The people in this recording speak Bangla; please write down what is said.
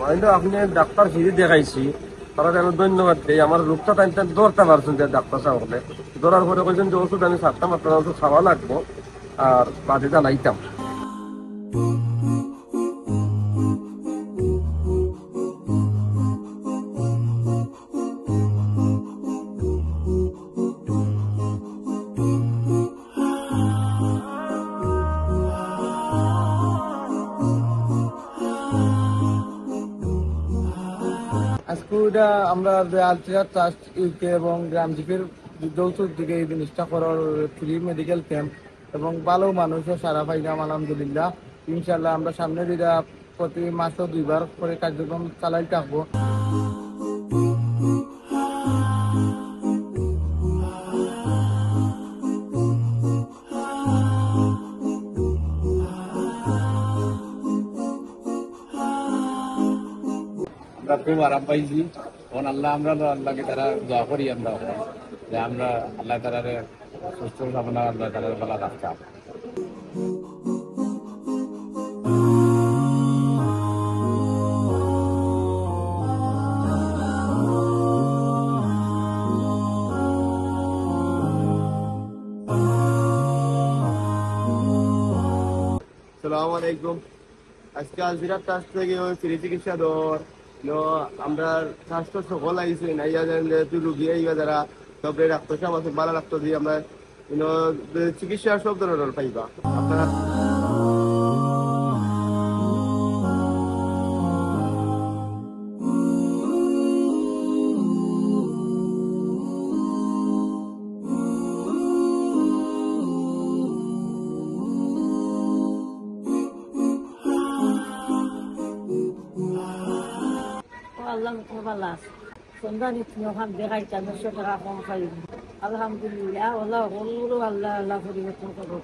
কিন্তু আপনি ডাক্তার ফিরে দেখাইছি, তারা আমি ধন্যবাদ দিই। আমার রোগটা টাইম ধরতে পারছেন যে ডাক্তার সাহেব ধরার পরে কইছেন যে ওষুধ আমি সাতটা মাত্র ওষুধ খাওয়া লাগবো আর বাদে জানাইতাম। আজকে আমরা আলট্রা ট্রাস্ট ইউকে এবং গ্রাম জিপের যৌথ দিকে এই জিনিসটা করার ফ্রি মেডিকেল ক্যাম্প এবং ভালো মানুষও সারা পাইলাম আলহামদুলিল্লাহ। ইনশাল্লাহ আমরা সামনে দিকে প্রতি মাসও 2বার করে কার্যক্রম চালাই থাকবো। আমরা খুব আরাম পাইছি। তখন আমরা আল্লাহকে তারা দোয়া করি আমরা যে আমরা আল্লাহ তারারে সুস্থ ভাবনা আল্লাহ তারার বেলা রাখতাম। আসসালামু আলাইকুম। আজকে আলজিরা ট্রাস্ট থেকে ওই ফ্রি চিকিৎসা দর আমরা ট্রাস্ট সকল আইসি নাইয়া জানলে তুই রুগী আইবা যারা তবে ডাক্তার সাহেব আছে ভালো ডাক্তার দিয়ে আমরা চিকিৎসা সব ধরনের পাইবা আপনারা। আল্লাহ ভালো আছে সন্ধ্যা ওখান দেখাই 400 টাকা কম খাই আলহামদুলিল্লাহ আল্লাহ আল্লাহ আল্লাহ পরিবর্তন করবো।